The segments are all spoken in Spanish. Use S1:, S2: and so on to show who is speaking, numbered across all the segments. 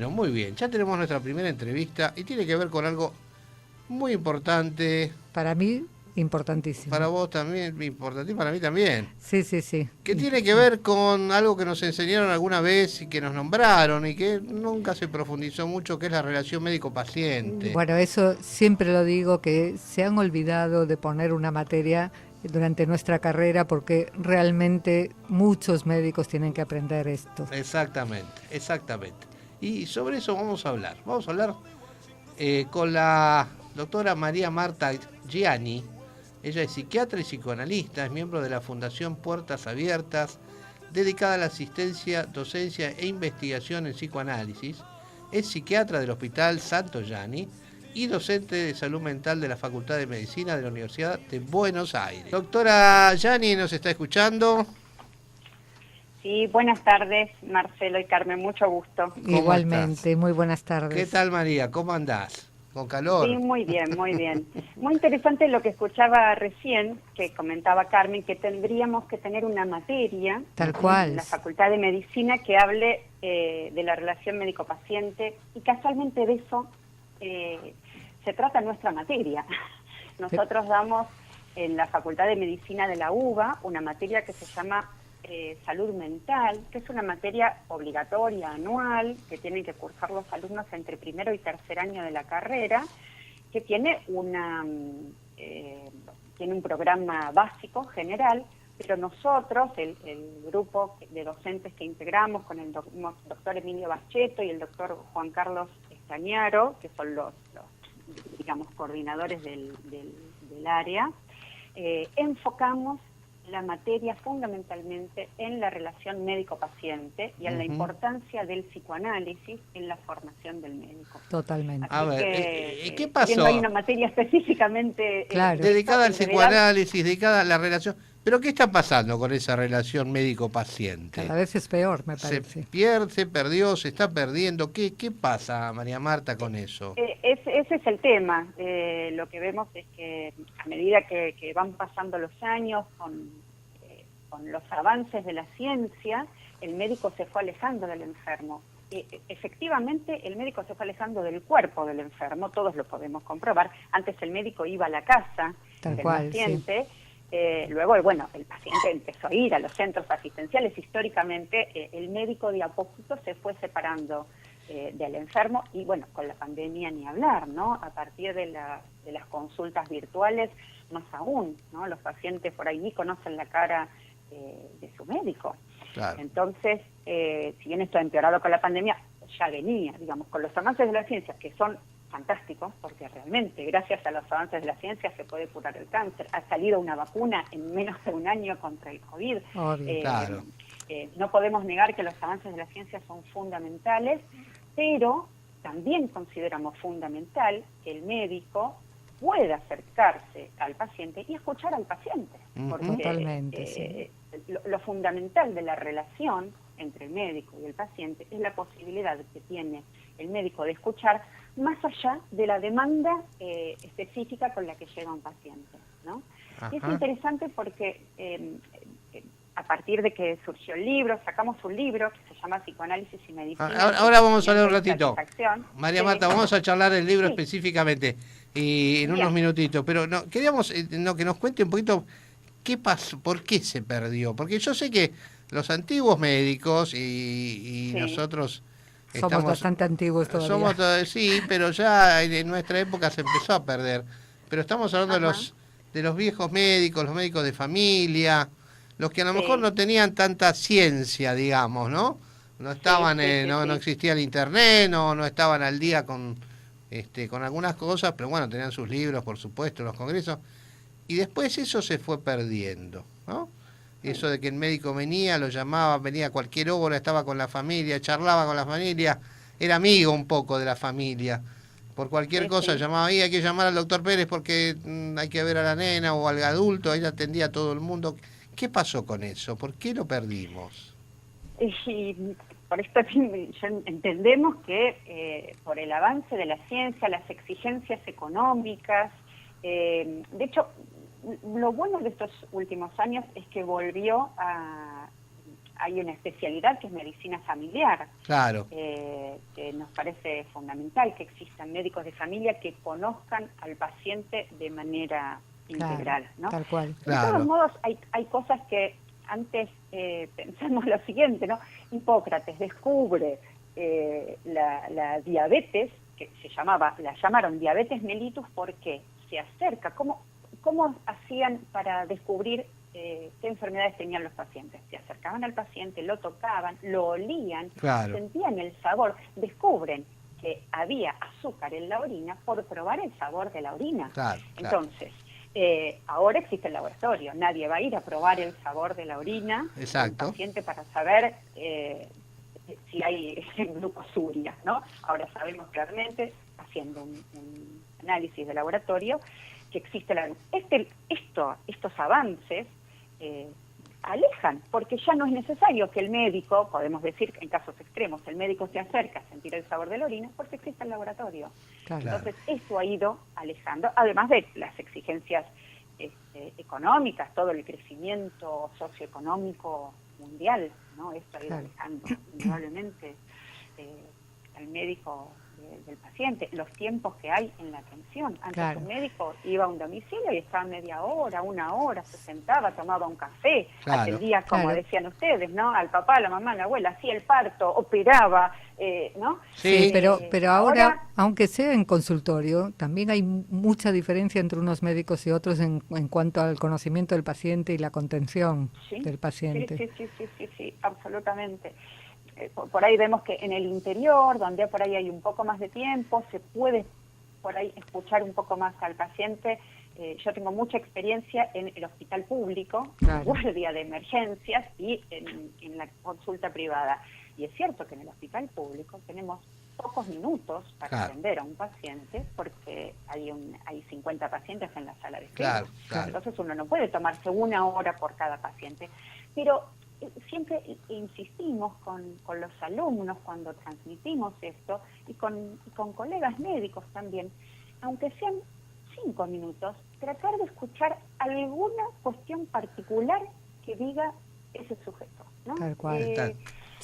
S1: Bueno, muy bien. Ya tenemos nuestra primera entrevista y tiene que ver con algo muy importante.
S2: Para mí, importantísimo.
S1: Para vos también, importante y para mí también.
S2: Sí, sí, sí.
S1: Que tiene que ver con algo que nos enseñaron alguna vez y que nos nombraron y que nunca se profundizó mucho, que es la relación médico-paciente.
S2: Bueno, eso siempre lo digo, que se han olvidado de poner una materia durante nuestra carrera porque realmente muchos médicos tienen que aprender esto.
S1: Exactamente, exactamente. Y sobre eso vamos a hablar. Vamos a hablar con la doctora María Marta Gianni. Ella es psiquiatra y psicoanalista, es miembro de la Fundación Puertas Abiertas, dedicada a la asistencia, docencia e investigación en psicoanálisis. Es psiquiatra del Hospital Santo Gianni y docente de salud mental de la Facultad de Medicina de la Universidad de Buenos Aires. Doctora Gianni, ¿nos está escuchando?
S3: Sí, buenas tardes, Marcelo y Carmen, mucho gusto.
S2: Igualmente, muy buenas tardes.
S1: ¿Qué tal, María? ¿Cómo andás? ¿Con calor?
S3: Sí, muy bien, muy bien. Muy interesante lo que escuchaba recién, que comentaba Carmen, que tendríamos que tener una materia
S2: Tal cual.
S3: en la Facultad de Medicina que hable de la relación médico-paciente, y casualmente de eso se trata nuestra materia. Nosotros damos en la Facultad de Medicina de la UBA una materia que se llama salud mental, que es una materia obligatoria anual que tienen que cursar los alumnos entre primero y tercer año de la carrera, que tiene tiene un programa básico general, pero nosotros, el grupo de docentes que integramos con el doctor Emilio Bacheto y el doctor Juan Carlos Estañaro, que son los digamos, coordinadores del área, enfocamos la materia fundamentalmente en la relación médico-paciente y en la importancia del psicoanálisis en la formación del médico.
S2: Totalmente.
S1: A ver, ¿qué pasó?
S3: No hay una materia específicamente
S1: dedicada al psicoanálisis, dedicada a la relación. ¿Pero qué está pasando con esa relación médico-paciente?
S2: Cada vez es peor, me parece.
S1: Se pierde, se perdió, se está perdiendo. ¿Qué pasa, María Marta, con eso?
S3: Ese es el tema. Lo que vemos es que a medida que van pasando los años con los avances de la ciencia, el médico se fue alejando del enfermo. Efectivamente, el médico se fue alejando del cuerpo del enfermo, todos lo podemos comprobar. Antes el médico iba a la casa del paciente. Sí. Luego, bueno, el paciente empezó a ir a los centros asistenciales. Históricamente, el médico de a poquito se fue separando del enfermo y, bueno, con la pandemia ni hablar, ¿no? A partir de las consultas virtuales, más aún, ¿no? Los pacientes por ahí ni conocen la cara de su médico. Claro. Entonces, si bien esto ha empeorado con la pandemia, ya venía, digamos, con los avances de la ciencia, que son fantásticos, porque realmente gracias a los avances de la ciencia se puede curar el cáncer. Ha salido una vacuna en menos de un año contra el COVID.
S1: Claro.
S3: No podemos negar que los avances de la ciencia son fundamentales, pero también consideramos fundamental que el médico pueda acercarse al paciente y escuchar al paciente. Porque
S2: totalmente, sí.
S3: Lo fundamental de la relación entre el médico y el paciente es la posibilidad que tiene el médico de escuchar más allá de la demanda específica con la que llega un paciente, ¿no? Y es interesante porque a partir de que surgió el libro, sacamos un libro que se llama Psicoanálisis y Medicina.
S1: Ahora vamos a hablar un ratito. María Marta,
S3: sí.
S1: Vamos a charlar el libro específicamente y en unos minutitos, pero no queríamos que nos cuente un poquito qué pasó, por qué se perdió, porque yo sé que los antiguos médicos y nosotros
S2: somos bastante antiguos todavía.
S1: Sí, pero ya en nuestra época se empezó a perder. Pero estamos hablando de los viejos médicos, los médicos de familia, los que a lo mejor no tenían tanta ciencia, digamos, ¿no? No estaban, no existía el internet, no estaban al día con algunas cosas, pero bueno, tenían sus libros, por supuesto, los congresos. Y después eso se fue perdiendo, ¿no? Eso de que el médico venía, lo llamaba, venía a cualquier hora, estaba con la familia, charlaba con la familia, era amigo un poco de la familia. Por cualquier cosa llamaba, hay que llamar al doctor Pérez porque hay que ver a la nena o al adulto, ahí atendía a todo el mundo. ¿Qué pasó con eso? ¿Por qué lo perdimos?
S3: Y por esto entendemos que por el avance de la ciencia, las exigencias económicas, de hecho, lo bueno de estos últimos años es que volvió a hay una especialidad que es medicina familiar,
S1: Claro,
S3: que nos parece fundamental que existan médicos de familia que conozcan al paciente de manera integral, ¿no?
S2: tal cual.
S3: De
S1: Claro.
S3: todos modos, hay cosas que antes pensamos lo siguiente, ¿no? Hipócrates descubre la diabetes, que la llamaron diabetes mellitus porque se acerca. ¿Cómo hacían para descubrir qué enfermedades tenían los pacientes? Se acercaban al paciente, lo tocaban, lo olían,
S1: Claro.
S3: sentían el sabor, descubren que había azúcar en la orina por probar el sabor de la orina.
S1: Claro.
S3: Entonces, ahora existe el laboratorio, nadie va a ir a probar el sabor de la orina del paciente para saber si hay glucosuria, ¿no? Ahora sabemos claramente, haciendo un análisis de laboratorio, que existe estos avances alejan, porque ya no es necesario que el médico, podemos decir en casos extremos, el médico se acerca a sentir el sabor de la orina porque existe el laboratorio.
S2: Claro.
S3: Entonces eso ha ido alejando, además de las exigencias económicas, todo el crecimiento socioeconómico mundial, ¿no? Esto ha ido alejando indudablemente al médico del paciente, los tiempos que hay en la atención. Antes un médico iba a un domicilio y estaba media hora, una hora, se sentaba, tomaba un café, atendía, como decían ustedes, ¿no? Al papá, a la mamá, a la abuela, hacía el parto, operaba, ¿no?
S2: Sí, pero ahora, aunque sea en consultorio, también hay mucha diferencia entre unos médicos y otros en cuanto al conocimiento del paciente y la contención del paciente.
S3: Sí, absolutamente. Por ahí vemos que en el interior, donde por ahí hay un poco más de tiempo, se puede por ahí escuchar un poco más al paciente. Yo tengo mucha experiencia en el hospital público, guardia de emergencias y en la consulta privada. Y es cierto que en el hospital público tenemos pocos minutos para atender a un paciente porque hay 50 pacientes en la sala de espera. Entonces uno no puede tomarse una hora por cada paciente. Pero siempre insistimos con los alumnos cuando transmitimos esto y con colegas médicos también, aunque sean 5 minutos, tratar de escuchar alguna cuestión particular que diga ese sujeto, ¿no?
S2: Tal cual.
S3: Eso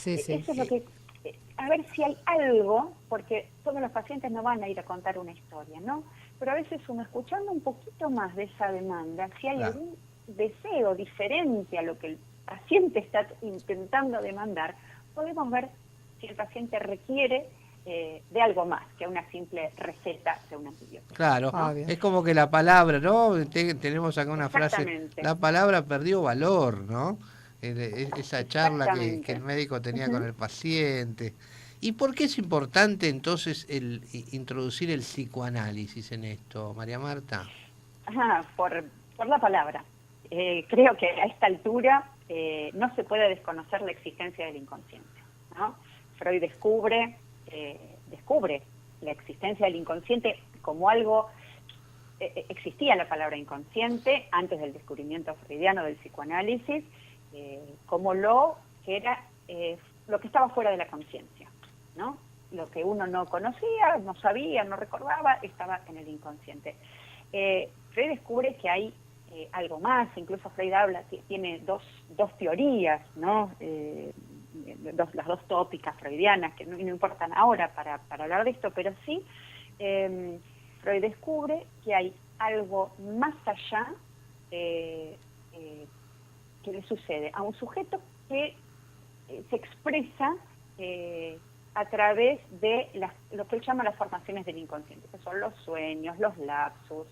S3: es lo que, a ver si hay algo, porque todos los pacientes no van a ir a contar una historia, ¿no? Pero a veces uno escuchando un poquito más de esa demanda, si hay algún deseo diferente a lo que el paciente está intentando demandar, podemos ver si el paciente requiere de algo más que una simple receta de un antibiótico.
S1: Claro, es como que la palabra, ¿no? Tenemos acá una frase, la palabra perdió valor, ¿no? Esa charla que el médico tenía con el paciente. ¿Y por qué es importante entonces introducir el psicoanálisis en esto, María Marta?
S3: Por la palabra. Creo que a esta altura no se puede desconocer la existencia del inconsciente, ¿no? Freud descubre la existencia del inconsciente como algo, existía la palabra inconsciente antes del descubrimiento freudiano del psicoanálisis, como lo que era lo que estaba fuera de la conciencia, ¿no? Lo que uno no conocía, no sabía, no recordaba, estaba en el inconsciente. Freud descubre que hay algo más, incluso Freud tiene dos teorías, ¿no? Las dos tópicas freudianas, que no importan ahora para hablar de esto, pero sí, Freud descubre que hay algo más allá que le sucede a un sujeto que se expresa a través de lo que él llama las formaciones del inconsciente, que son los sueños, los lapsus,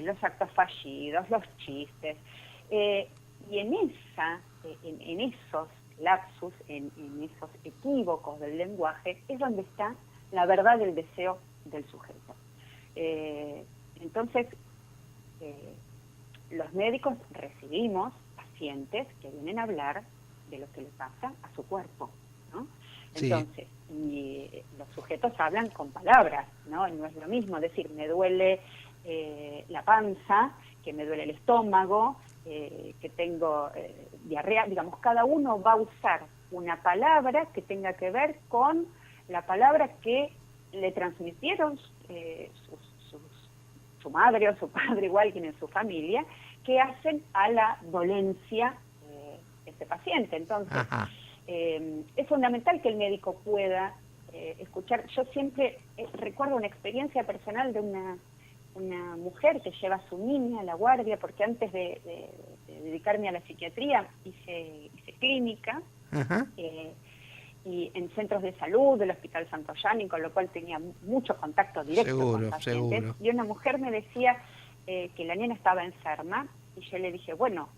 S3: los actos fallidos, los chistes. Y en esos lapsus, en esos equívocos del lenguaje, es donde está la verdad del deseo del sujeto. Entonces, los médicos recibimos pacientes que vienen a hablar de lo que le pasa a su cuerpo, ¿no? Entonces, y los sujetos hablan con palabras, ¿no? No es lo mismo decir, me duele la panza, que me duele el estómago, que tengo diarrea. Digamos, cada uno va a usar una palabra que tenga que ver con la palabra que le transmitieron su madre o su padre, igual quien en su familia, que hacen a la dolencia que ese paciente. Entonces, es fundamental que el médico pueda escuchar. Yo siempre recuerdo una experiencia personal de una mujer que lleva a su niña a la guardia, porque antes de dedicarme a la psiquiatría hice clínica, y en centros de salud del Hospital Santo Yani, con lo cual tenía mucho contacto directo con pacientes. Seguro. Y una mujer me decía que la nena estaba enferma, y yo le dije, bueno,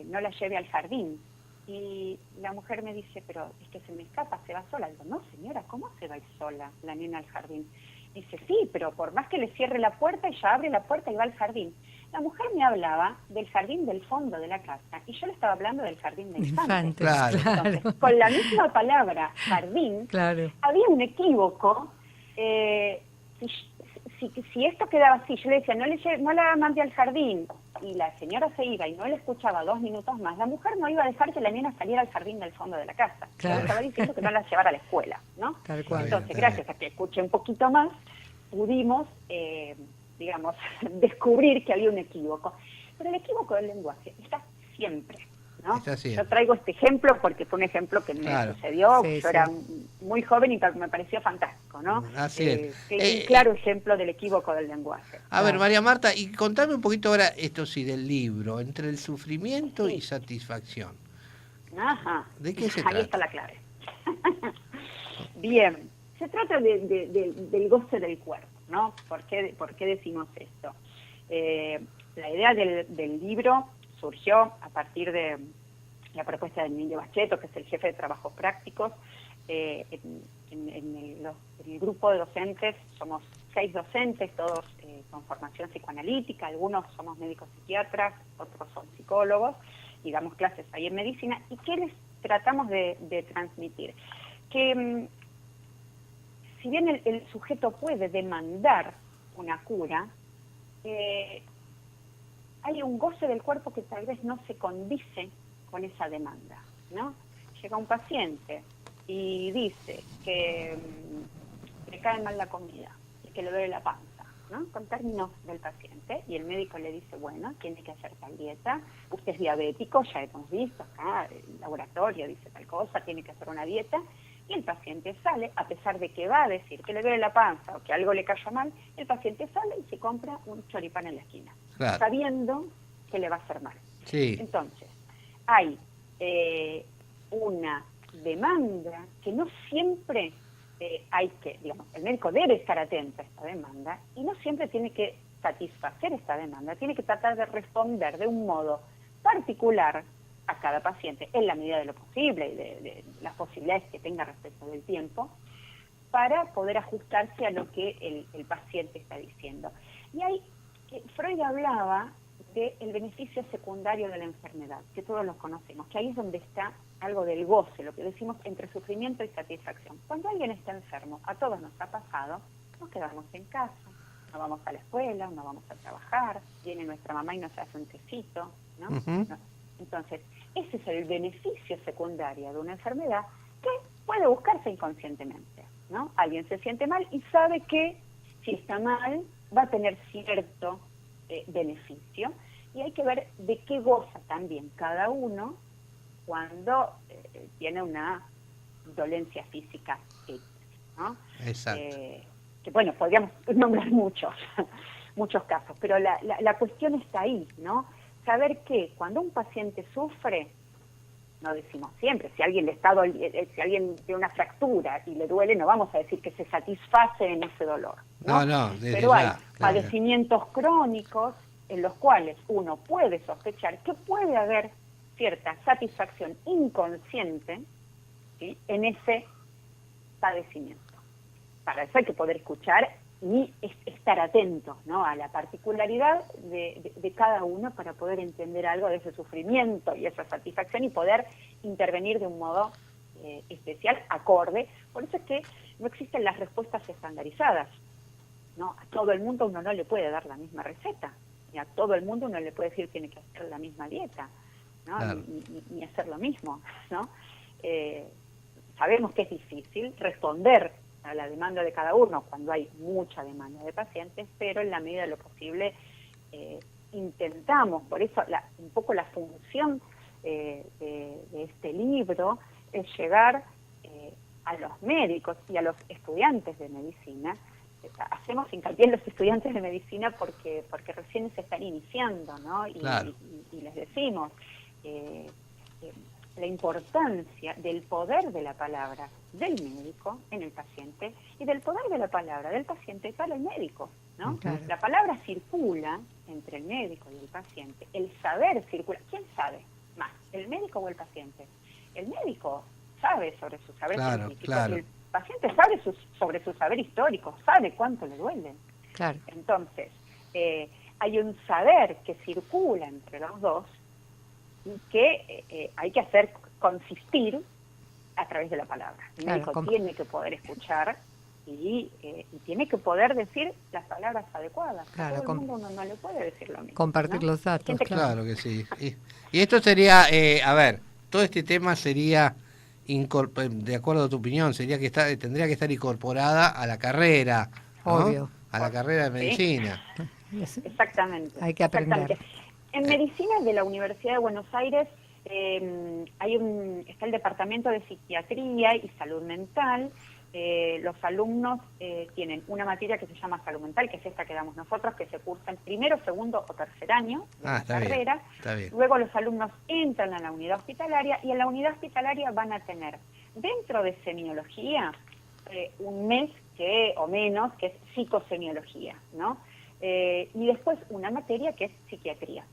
S3: no la lleve al jardín. Y la mujer me dice, pero es que se me escapa, se va sola. Digo, no señora, ¿cómo se va a ir sola la nena al jardín? Dice, sí, pero por más que le cierre la puerta, ella abre la puerta y va al jardín. La mujer me hablaba del jardín del fondo de la casa, y yo le estaba hablando del jardín de infantes.
S1: Claro.
S3: Entonces, con la misma palabra, jardín, había un equívoco. Si esto quedaba así, yo le decía, no la mandé al jardín, y la señora se iba y no le escuchaba 2 minutos más, la mujer no iba a dejar que la nena saliera al jardín del fondo de la casa. Yo le estaba diciendo que no la llevara a la escuela, ¿no?
S2: Tal cual.
S3: Entonces, gracias a que escuché un poquito más, pudimos, digamos, descubrir que había un equívoco. Pero el equívoco del lenguaje está siempre, ¿no? Yo traigo este ejemplo porque fue un ejemplo que me sucedió, yo era muy joven y me pareció fantástico, ¿no?
S1: Así es.
S3: Un claro ejemplo del equívoco del lenguaje.
S1: A ver, María Marta, y contame un poquito ahora, esto sí, del libro, entre el sufrimiento y satisfacción. ¿De qué se trata?
S3: Ahí está la clave. Bien, se trata del goce del cuerpo, ¿no? ¿Por qué decimos esto? La idea del libro surgió a partir de la propuesta de Emilio Bacheto, que es el jefe de trabajos prácticos. En el grupo de docentes somos 6 docentes, todos con formación psicoanalítica, algunos somos médicos psiquiatras, otros son psicólogos, y damos clases ahí en medicina. ¿Y qué les tratamos de transmitir? Que si bien el sujeto puede demandar una cura, hay un goce del cuerpo que tal vez no se condice con esa demanda, ¿no? Llega un paciente y dice que le cae mal la comida y que le duele la panza, ¿no? Con términos del paciente, y el médico le dice, bueno, tiene que hacer tal dieta, usted es diabético, ya hemos visto acá, el laboratorio dice tal cosa, tiene que hacer una dieta, y el paciente sale, a pesar de que va a decir que le duele la panza o que algo le cayó mal, el paciente sale y se compra un choripán en la esquina, sabiendo que le va a hacer mal. Entonces, hay una demanda que no siempre hay que, digamos, el médico debe estar atento a esta demanda y no siempre tiene que satisfacer esta demanda, tiene que tratar de responder de un modo particular a cada paciente, en la medida de lo posible y de las posibilidades que tenga respecto del tiempo, para poder ajustarse a lo que el paciente está diciendo. Y ahí Freud hablaba del beneficio secundario de la enfermedad, que todos los conocemos, que ahí es donde está algo del goce, lo que decimos entre sufrimiento y satisfacción. Cuando alguien está enfermo, a todos nos ha pasado, nos quedamos en casa, no vamos a la escuela, no vamos a trabajar, viene nuestra mamá y nos hace un tecito, ¿no? Entonces, ese es el beneficio secundario de una enfermedad que puede buscarse inconscientemente, ¿no? Alguien se siente mal y sabe que si está mal va a tener cierto beneficio, y hay que ver de qué goza también cada uno cuando tiene una dolencia física X, ¿no?
S1: Exacto.
S3: Que bueno, podríamos nombrar muchos casos, pero la cuestión está ahí, ¿no? Saber que cuando un paciente sufre, no decimos siempre, si alguien si alguien tiene una fractura y le duele, no vamos a decir que se satisface en ese dolor, ¿no? Pero hay padecimientos crónicos en los cuales uno puede sospechar que puede haber cierta satisfacción inconsciente, ¿sí?, en ese padecimiento. Para eso hay que poder escuchar y estar atentos, ¿no?, a la particularidad de cada uno para poder entender algo de ese sufrimiento y esa satisfacción y poder intervenir de un modo especial, acorde. Por eso es que no existen las respuestas estandarizadas, ¿no? A todo el mundo uno no le puede dar la misma receta, ni a todo el mundo uno le puede decir tiene que hacer la misma dieta, ¿no? Claro. Ni hacer lo mismo, ¿no? Sabemos que es difícil responder a la demanda de cada uno cuando hay mucha demanda de pacientes, pero en la medida de lo posible intentamos, por eso un poco la función de este libro es llegar a los médicos y a los estudiantes de medicina. Hacemos hincapié en los estudiantes de medicina porque recién se están iniciando, ¿no?
S1: Claro.
S3: Y les decimos la importancia del poder de la palabra del médico en el paciente y del poder de la palabra del paciente para el médico, ¿no?
S2: Claro.
S3: La palabra circula entre el médico y el paciente, el saber circula. ¿Quién sabe más, el médico o el paciente? El médico sabe sobre su saber científico,
S1: claro.
S3: y el paciente sabe sobre su saber histórico, sabe cuánto le duele.
S2: Claro.
S3: Entonces, hay un saber que circula entre los dos y que hay que hacer consistir a través de la palabra. El médico tiene que poder escuchar y tiene que poder decir las palabras adecuadas.
S2: Claro,
S3: a todo el mundo no le puede decir lo mismo.
S2: Compartir, ¿no?, los datos.
S1: Claro que sí. Y esto sería, a ver, todo este tema sería, de acuerdo a tu opinión, sería que tendría que estar incorporada a la carrera, ¿no?
S2: Obvio.
S1: A la carrera de medicina.
S3: ¿Sí? Exactamente.
S2: Hay que aprender.
S3: En medicina de la Universidad de Buenos Aires está el Departamento de Psiquiatría y Salud Mental. Los alumnos tienen una materia que se llama Salud Mental, que es esta que damos nosotros, que se cursa en primero, segundo o tercer año de la carrera.
S1: Bien, está bien.
S3: Luego los alumnos entran a la unidad hospitalaria y en la unidad hospitalaria van a tener dentro de semiología un mes o menos, que es psicosemiología, ¿no? Y después una materia que es psiquiatría.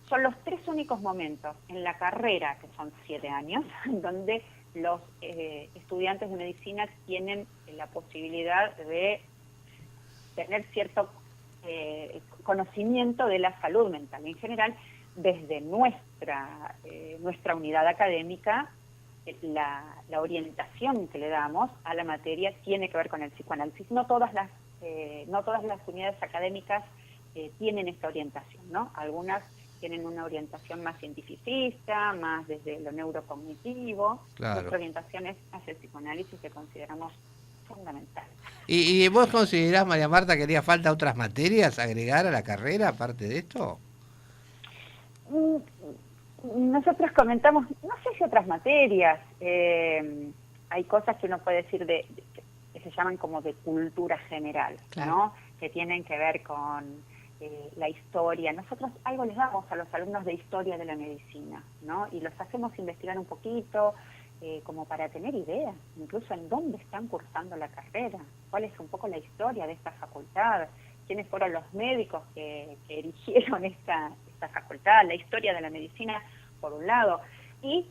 S3: Son los 3 únicos momentos en la carrera, que son 7 años, donde los estudiantes de medicina tienen la posibilidad de tener cierto conocimiento de la salud mental. En general, desde nuestra unidad académica, la orientación que le damos a la materia tiene que ver con el psicoanálisis. No todas las unidades académicas tienen esta orientación, ¿no? Algunas tienen una orientación más cientificista, más desde lo neurocognitivo. Claro. Nuestra orientación es hacia el psicoanálisis, que consideramos fundamental.
S1: ¿Y vos considerás, María Marta, que haría falta otras materias agregar a la carrera aparte de esto?
S3: Nosotros comentamos, no sé si otras materias, hay cosas que uno puede decir que se llaman como de cultura general, claro, ¿no? Que tienen que ver con la historia. Nosotros algo les damos a los alumnos de historia de la medicina, ¿no? Y los hacemos investigar un poquito, como para tener idea, incluso en dónde están cursando la carrera, cuál es un poco la historia de esta facultad, quiénes fueron los médicos que erigieron esta facultad, la historia de la medicina, por un lado, y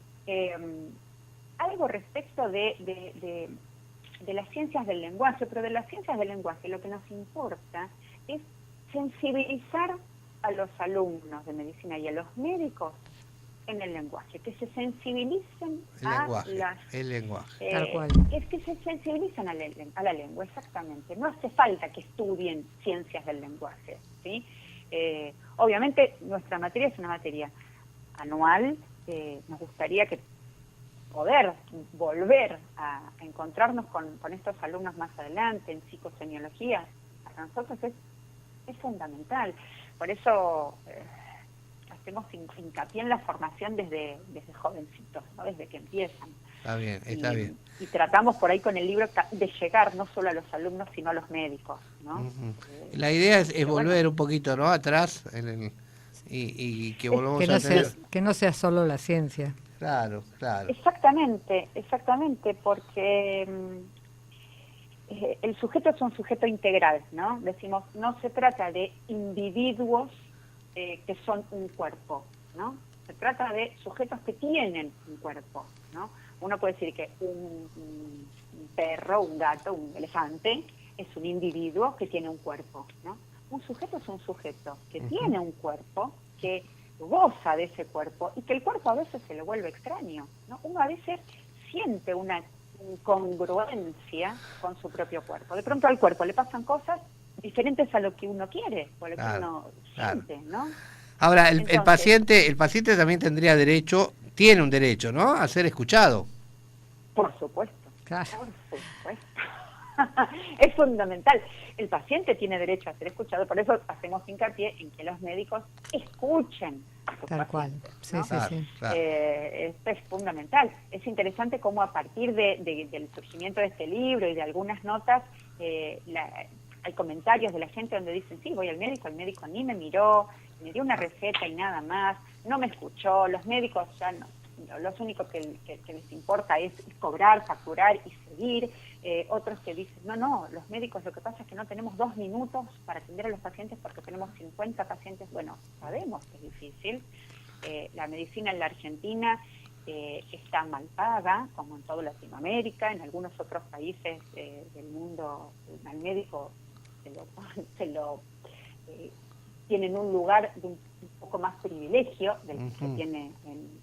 S3: algo respecto de las ciencias del lenguaje, pero de las ciencias del lenguaje lo que nos importa es sensibilizar a los alumnos de medicina y a los médicos en el lenguaje, que se sensibilicen
S1: el lenguaje.
S2: Tal cual.
S3: Es que se sensibilicen a la lengua, exactamente. No hace falta que estudien ciencias del lenguaje, ¿sí? Obviamente nuestra materia es una materia anual, nos gustaría poder volver a encontrarnos con estos alumnos más adelante en psicosemiología. Para nosotros es fundamental. Por eso hacemos hincapié en la formación desde jovencitos, ¿no? Desde que empiezan.
S1: Está bien.
S3: Y tratamos por ahí con el libro de llegar no solo a los alumnos, sino a los médicos, ¿no?
S1: Uh-huh. La idea es volver un poquito, ¿no?, atrás y que volvamos a tener...
S2: Que no sea solo la ciencia.
S1: Claro.
S3: Exactamente, porque el sujeto es un sujeto integral, ¿no? Decimos, no se trata de individuos que son un cuerpo, ¿no? Se trata de sujetos que tienen un cuerpo, ¿no? Uno puede decir que un perro, un gato, un elefante es un individuo que tiene un cuerpo, ¿no? Un sujeto es un sujeto que tiene un cuerpo, que goza de ese cuerpo y que el cuerpo a veces se le vuelve extraño, ¿no? Uno a veces siente una incongruencia con su propio cuerpo. De pronto al cuerpo le pasan cosas diferentes a lo que uno quiere o a lo que uno siente, ¿no?
S1: Ahora, el paciente también tiene un derecho, ¿no?, a ser escuchado.
S3: Por supuesto.
S2: Claro.
S3: Por supuesto. Es fundamental. El paciente tiene derecho a ser escuchado, por eso hacemos hincapié en que los médicos escuchen a sus
S2: Tal cual,
S3: pacientes,
S2: sí,
S3: ¿no?
S2: sí, sí.
S1: Claro.
S3: Esto es fundamental. Es interesante cómo a partir del surgimiento de este libro y de algunas notas, hay comentarios de la gente donde dicen, sí, voy al médico, el médico ni me miró, me dio una receta y nada más, no me escuchó, los médicos ya no, lo único que les importa es cobrar, facturar y seguir. Otros que dicen, no, los médicos lo que pasa es que no tenemos 2 minutos para atender a los pacientes porque tenemos 50 pacientes. Bueno, sabemos que es difícil. La medicina en la Argentina está mal paga, como en toda Latinoamérica, en algunos otros países del mundo, al médico tienen un lugar de un poco más privilegio del que se tiene en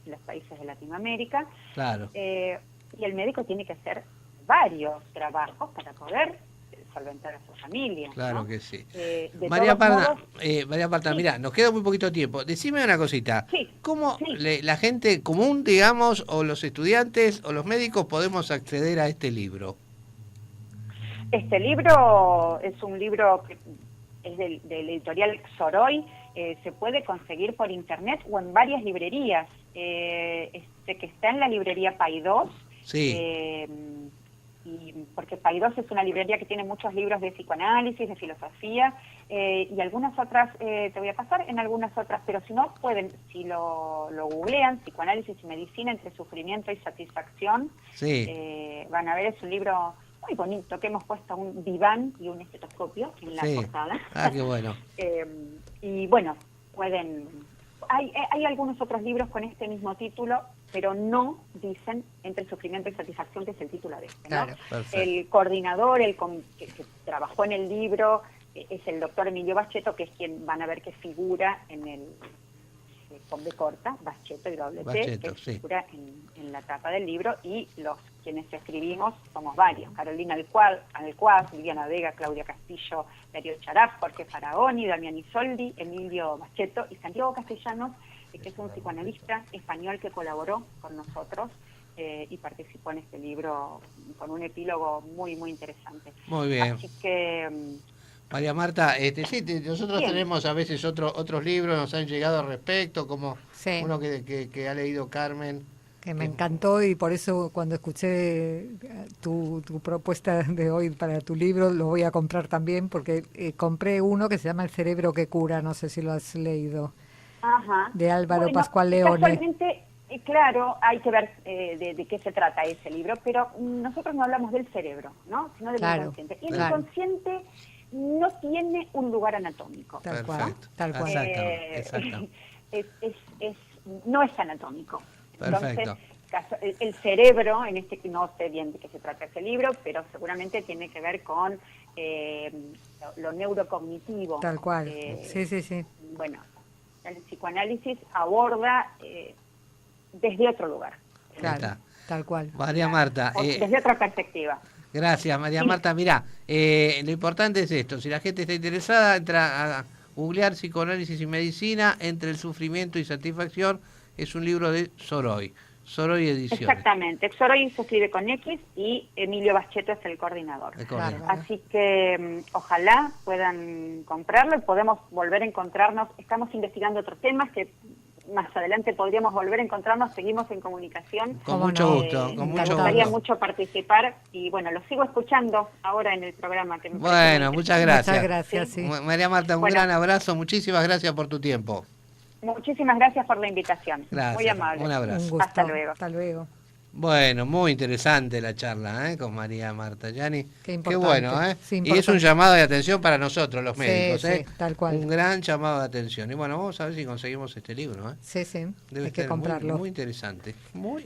S3: los países de Latinoamérica.
S1: Claro.
S3: Y el médico tiene que hacer varios trabajos para poder solventar a su familia.
S1: Claro,
S3: ¿no?
S1: que sí.
S3: María
S1: Parda,
S3: sí.
S1: Mira, nos queda muy poquito tiempo. Decime una cosita.
S3: Sí.
S1: ¿Cómo
S3: Sí.
S1: la gente común, digamos, o los estudiantes o los médicos podemos acceder a este libro?
S3: Este libro es un libro que es del editorial Soroy. Se puede conseguir por internet o en varias librerías. Que está en la librería Paidós.
S1: Sí.
S3: Y porque Paidós es una librería que tiene muchos libros de psicoanálisis, de filosofía, y algunas otras, te voy a pasar en algunas otras, pero si no, pueden, si lo googlean, psicoanálisis y medicina entre sufrimiento y satisfacción,
S1: Sí.
S3: van a ver, es un libro muy bonito, que hemos puesto un diván y un estetoscopio en la portada.
S1: Ah, qué bueno.
S3: Y bueno, pueden... Hay algunos otros libros con este mismo título, pero no dicen Entre sufrimiento y satisfacción, que es el título de este, ¿no?
S1: Claro, perfecto.
S3: El coordinador, que trabajó en el libro, es el doctor Emilio Bacheto, que es quien van a ver que figura en el con B corta, Bacheto y doble T,
S1: Bacheto,
S3: que
S1: sí.
S3: figura en la tapa del libro, y los quienes escribimos somos varios: Carolina Alcuaz, Liliana Vega, Claudia Castillo, Darío Charaf, Jorge Faraoni, Damián Isoldi, Emilio Bacheto y Santiago Castellanos, que es un psicoanalista español que colaboró con nosotros y participó en este libro con un epílogo muy, muy interesante.
S1: Muy bien.
S3: Así que...
S1: María Marta, nosotros
S3: Bien.
S1: tenemos a veces otros libros, nos han llegado al respecto, como
S2: Sí.
S1: uno que ha leído Carmen.
S2: Que me encantó, y por eso cuando escuché tu propuesta de hoy para tu libro lo voy a comprar también, porque compré uno que se llama El cerebro que cura, no sé si lo has leído,
S3: Ajá.
S2: de Álvaro
S3: Bueno,
S2: Pascual Leone.
S3: Casualmente, claro, hay que ver de qué se trata ese libro, pero nosotros no hablamos del cerebro, ¿no? Sino del
S2: Claro,
S3: inconsciente. Y el
S2: claro.
S3: inconsciente no tiene un lugar anatómico.
S2: Tal cual,
S1: Perfecto.
S2: tal cual.
S1: Exacto.
S3: No es anatómico.
S1: Perfecto.
S3: Entonces, el cerebro, no sé bien de qué se trata ese libro, pero seguramente tiene que ver con lo neurocognitivo.
S2: Tal cual, sí.
S3: Bueno, el psicoanálisis aborda desde otro lugar.
S2: Claro,
S1: está.
S2: tal cual.
S1: María Marta.
S3: Desde otra perspectiva.
S1: Gracias, María Marta. Mirá, lo importante es esto. Si la gente está interesada, entra a googlear Psicoanálisis y Medicina, Entre el sufrimiento y satisfacción. Es un libro de Soroy Ediciones.
S3: Exactamente. Soroy se escribe con X y Emilio Bacheto es el coordinador.
S1: Claro.
S3: Así que ojalá puedan comprarlo y podemos volver a encontrarnos. Estamos investigando otros temas que más adelante podríamos volver a encontrarnos. Seguimos en comunicación.
S1: Con mucho gusto, con
S3: Me
S1: mucho
S3: gustaría
S1: gusto.
S3: mucho participar y bueno, lo sigo escuchando ahora en el programa. Que me parece
S1: Bueno,
S3: muy
S1: muchas
S3: interesante.
S1: gracias.
S2: Muchas gracias, sí.
S1: María Marta, un
S3: Bueno.
S1: gran abrazo. Muchísimas gracias por tu tiempo.
S3: Muchísimas gracias por la invitación.
S1: Gracias.
S3: Muy amable.
S1: Un abrazo.
S2: Un gusto.
S3: Hasta luego.
S2: Hasta luego.
S1: Bueno, muy interesante la charla con María Marta Yani.
S2: Qué
S1: Qué
S2: importante.
S1: bueno,
S2: Sí,
S1: y es
S2: importante.
S1: un llamado de atención para nosotros los
S2: Sí,
S1: médicos,
S2: sí, tal cual.
S1: Un gran llamado de atención. Y bueno, vamos a ver si conseguimos este libro,
S2: Sí,
S1: Debe
S2: hay que
S1: ser
S2: comprarlo.
S1: muy interesante. Muy